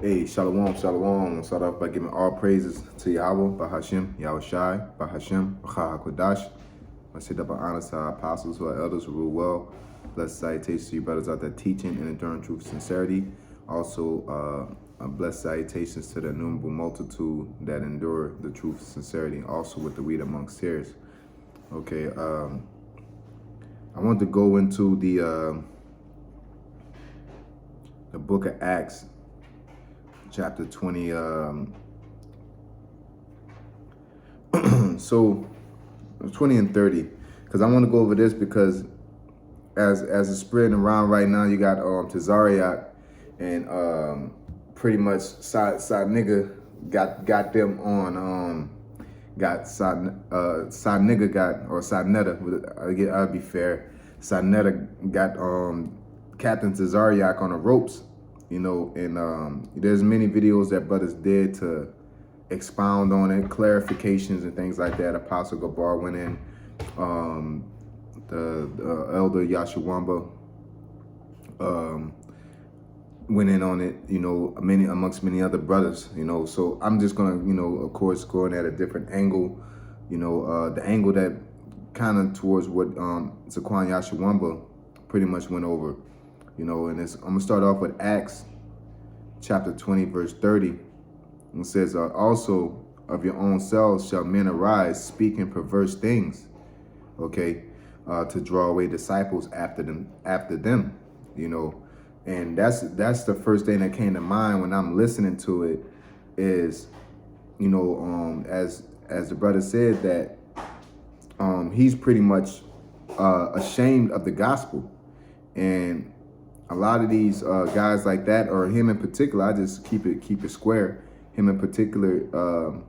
Hey, shalom, shalom. Start off by giving all praises to Yahweh, Bahashim, Yahushai, Bahashim, Bacha HaKodash. I sit up and honor to our apostles, who are elders, who rule well. Blessed salutations to you brothers out there teaching and enduring truth and sincerity. Also, blessed salutations to the innumerable multitude that endure the truth and sincerity, also with the wheat amongst tares. Okay, I want to go into the book of Acts, chapter 20. So 20 and 30, because I want to go over this because as it's spreading around right now, you got Tazarayach and pretty much side nigga got them on got side nigga got, or side netta, I'll be fair, side netta got Captain Tazarayach on the ropes, you know, and there's many videos that brothers did to expound on it, clarifications and things like that. Apostle Gabar went in, the elder Yashawamba went in on it, you know, amongst many other brothers, you know. So I'm just gonna, you know, of course, going at a different angle, you know, the angle that kind of towards what Zaquan Yashawamba pretty much went over, you know. And I'm gonna start off with Acts chapter 20 verse 30. It says, also of your own selves shall men arise, speaking perverse things, okay, to draw away disciples after them, you know. And that's the first thing that came to mind when I'm listening to it is, you know, as the brother said, that he's pretty much ashamed of the gospel. And a lot of these guys like that, or him in particular, I just keep it square. Him in particular,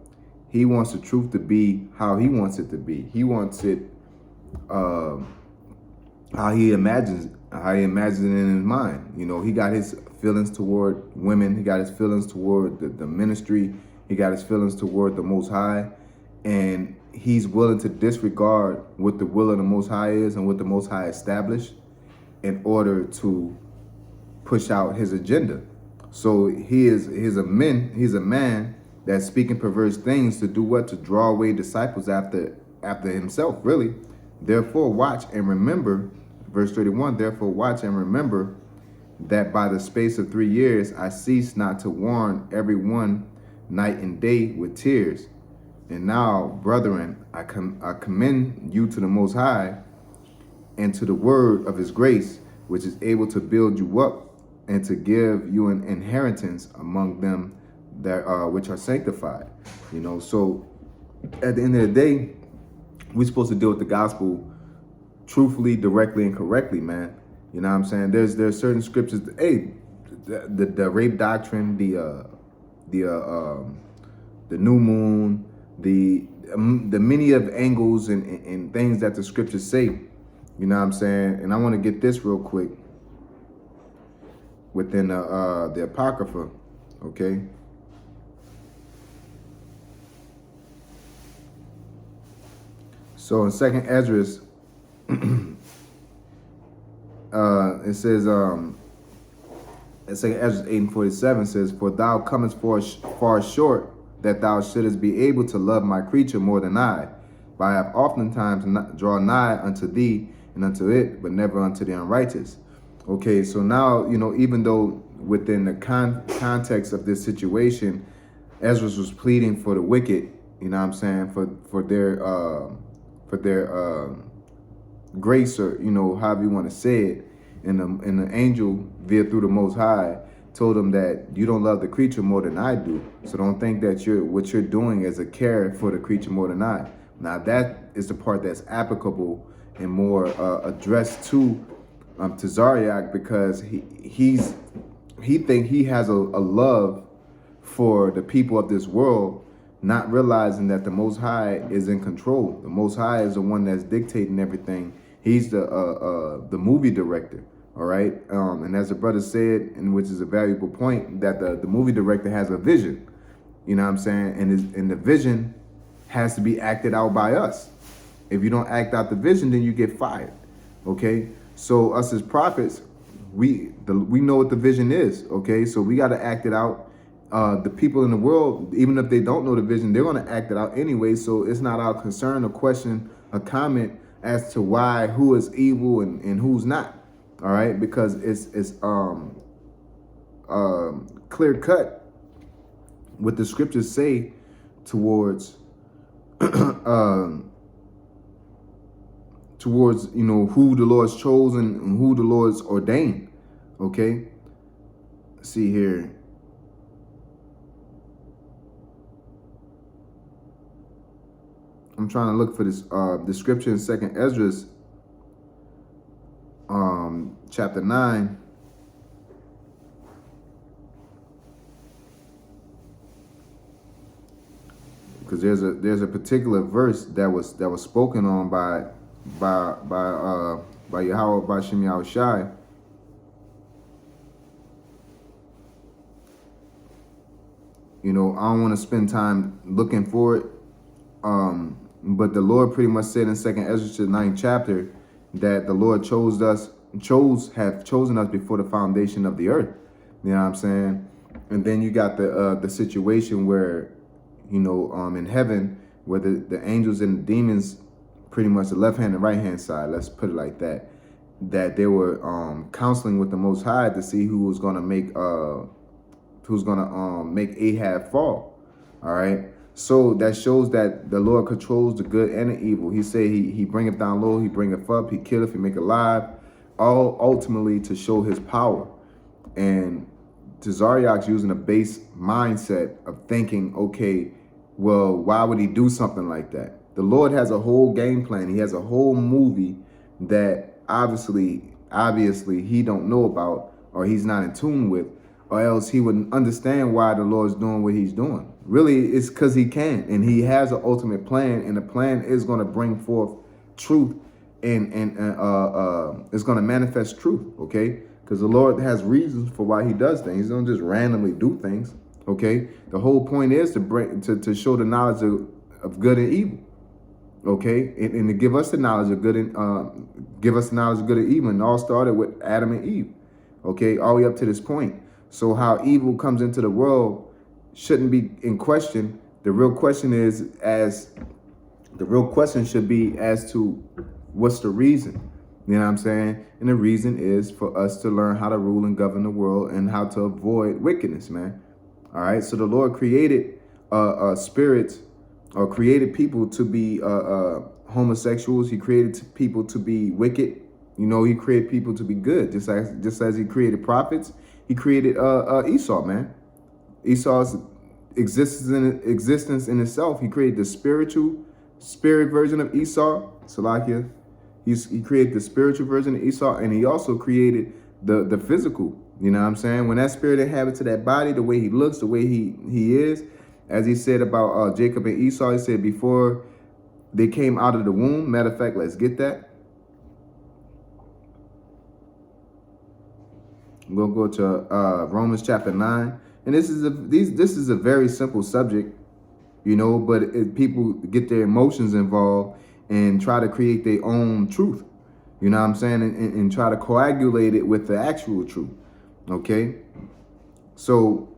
he wants the truth to be how he wants it to be. He wants it how he imagines it in his mind. You know, he got his feelings toward women. He got his feelings toward the ministry. He got his feelings toward the Most High. And he's willing to disregard what the will of the Most High is and what the Most High established in order to push out his agenda. So he's a man that's speaking perverse things to do what? To draw away disciples after himself, really. Therefore watch and remember, verse 31, therefore watch and remember that by the space of 3 years I cease not to warn every one night and day with tears. And now, brethren, I commend you to the Most High and to the word of his grace, which is able to build you up and to give you an inheritance among them that which are sanctified. You know, so at the end of the day, we're supposed to deal with the gospel truthfully, directly, and correctly, man. You know what I'm saying? There's certain scriptures. Hey, the rape doctrine, the new moon, the many of angles and things that the scriptures say. You know what I'm saying? And I want to get this real quick within the Apocrypha, okay? So in 2nd Ezra, it says, in 2nd Ezra 8:47 says, for thou comest far short, that thou shouldest be able to love my creature more than I. For I have oftentimes draw nigh unto thee and unto it, but never unto the unrighteous. Okay, so now, you know, even though within the context of this situation, Ezra was pleading for the wicked, you know what I'm saying, for their grace, or, you know, however you want to say it, and the angel via through the Most High told him that you don't love the creature more than I do. So don't think that what you're doing is a care for the creature more than I. Now that is the part that's applicable and more addressed to Tazarayach, because he think he has a love for the people of this world, not realizing that the Most High is in control. The Most High is the one that's dictating everything. He's the movie director, all right? And as the brother said, and which is a valuable point, that the movie director has a vision, you know what I'm saying? And the vision has to be acted out by us. If you don't act out the vision, then you get fired, okay? So us as prophets, we know what the vision is, okay? So we got to act it out the people in the world, even if they don't know the vision, they're going to act it out anyway. So it's not our concern or question or comment as to why, who is evil and who's not. All right, because it's clear cut what the scriptures say towards towards who the Lord's chosen and who the Lord's ordained. Okay, see here. I'm trying to look for this the scripture in 2nd Ezra, chapter 9. Because there's a particular verse that was spoken on by Yahweh, by Shem Yahushai. I don't want to spend time looking for it. But the Lord pretty much said in 2nd Ezra 9th chapter that the Lord have chosen us before the foundation of the earth. You know what I'm saying? And then you got the situation where, in heaven, where the angels and the demons, pretty much the left hand and right hand side, let's put it like that, that they were counseling with the Most High to see who was gonna make Ahab fall. All right. So that shows that the Lord controls the good and the evil. He said he bringeth down low, he bringeth up, he killeth, he make alive, all ultimately to show his power. And Tazarayach's using a base mindset of thinking, okay, well, why would he do something like that? The Lord has a whole game plan. He has a whole movie that obviously he don't know about, or he's not in tune with, or else he wouldn't understand why the Lord's doing what he's doing. Really, it's because he can, and he has an ultimate plan, and the plan is going to bring forth truth, and it's going to manifest truth, okay? Because the Lord has reasons for why he does things. He don't just randomly do things, okay? The whole point is to show the knowledge of good and evil, okay? And to give us the knowledge of good and evil. And it all started with Adam and Eve, okay? All the way up to this point. So how evil comes into the world shouldn't be in question. The real question should be as to what's the reason. You know what I'm saying? And the reason is for us to learn how to rule and govern the world and how to avoid wickedness, man. All right. So the Lord created spirits, or created people to be homosexuals. He created people to be wicked. He created people to be good, just as he created prophets. He created Esau, man. Esau's existence in itself. He created the spirit version of Esau, Salakia. He created the spiritual version of Esau, and he also created the physical. You know what I'm saying? When that spirit inhabits that body, the way he looks, the way he is, as he said about Jacob and Esau, he said before they came out of the womb. Matter of fact, let's get that. I'm gonna go to Romans chapter 9, and this is a very simple subject, but people get their emotions involved and try to create their own truth, you know what I'm saying, and try to coagulate it with the actual truth. Okay, so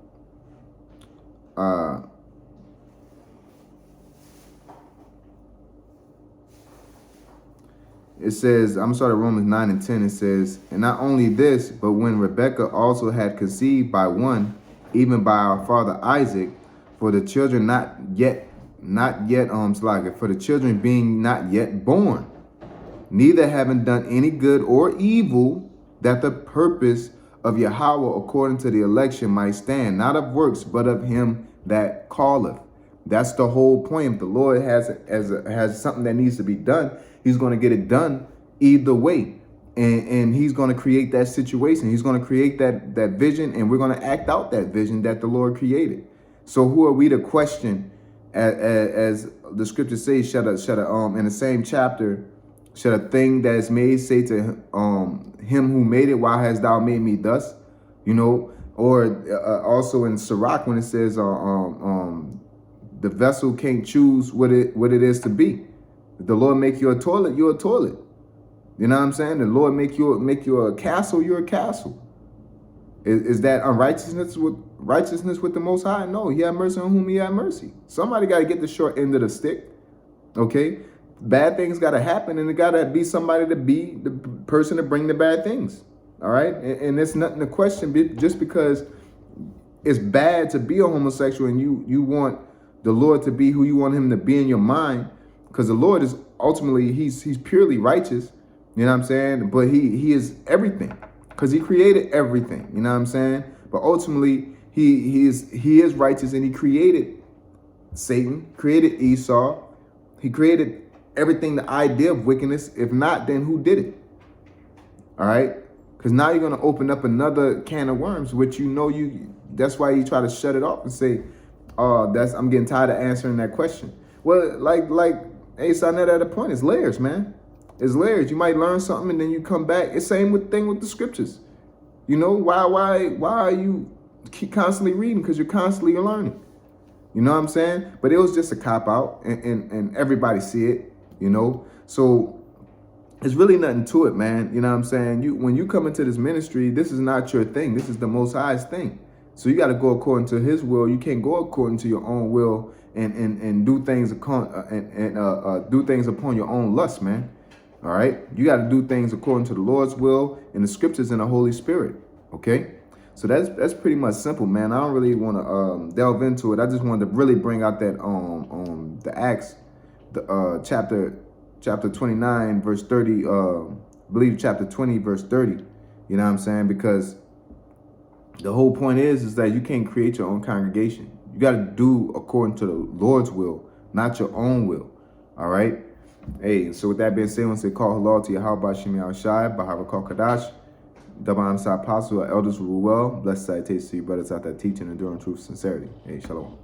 it says, I'm sorry, Romans 9 and 10, it says, and not only this, but when Rebekah also had conceived by one, even by our father Isaac, for the children for the children being not yet born, neither having done any good or evil, that the purpose of Yahweh according to the election might stand, not of works, but of him that calleth. That's the whole point. If the Lord has something that needs to be done, he's going to get it done either way. And he's going to create that situation. He's going to create that vision, and we're going to act out that vision that the Lord created. So who are we to question, as the scriptures say, in the same chapter, should a thing that is made say to him who made it, why hast thou made me thus? Or also in Sirach, when it says the vessel can't choose what it is to be. If the Lord make you a toilet, you're a toilet. You know what I'm saying? The Lord make you a castle, you're a castle. Is that unrighteousness with righteousness with the Most High? No, he had mercy on whom he had mercy. Somebody got to get the short end of the stick. Okay, bad things got to happen, and it got to be somebody to be the person to bring the bad things. All right, and it's nothing to question just because it's bad to be a homosexual and you want the Lord to be who you want him to be in your mind, because the Lord is ultimately he's purely righteous. You know what I'm saying? But he is everything, because he created everything. You know what I'm saying? But ultimately he is righteous, and he created Satan, created Esau, he created everything, the idea of wickedness. If not, then who did it? All right, because now you're going to open up another can of worms, which that's why you try to shut it off and say, oh, I'm getting tired of answering that question. Well, like hey, Sonette at a point, it's layers, man. It's layers. You might learn something and then you come back. It's same thing with the scriptures. You know, why are you keep constantly reading? Because you're constantly learning. You know what I'm saying? But it was just a cop out, and everybody see it, you know. So there's really nothing to it, man. You know what I'm saying? When you come into this ministry, this is not your thing. This is the Most High's thing. So you got to go according to his will. You can't go according to your own will and do things do things upon your own lust, man. All right? You got to do things according to the Lord's will and the scriptures and the Holy Spirit. Okay? So that's pretty much simple, man. I don't really want to delve into it. I just wanted to really bring out that the Acts, the chapter 29 verse 30, I believe chapter 20 verse 30. You know what I'm saying? Because the whole point is that you can't create your own congregation. You got to do according to the Lord's will, not your own will. All right. Hey, so with that being said, I want to say call halal to Yahweh Shemi Al Shai, Bahava Kal Kadash, Daban Sa Apostle, elders rule well. Blessed salutations to you brothers out there teaching and enduring truth, sincerity. Hey, shalom.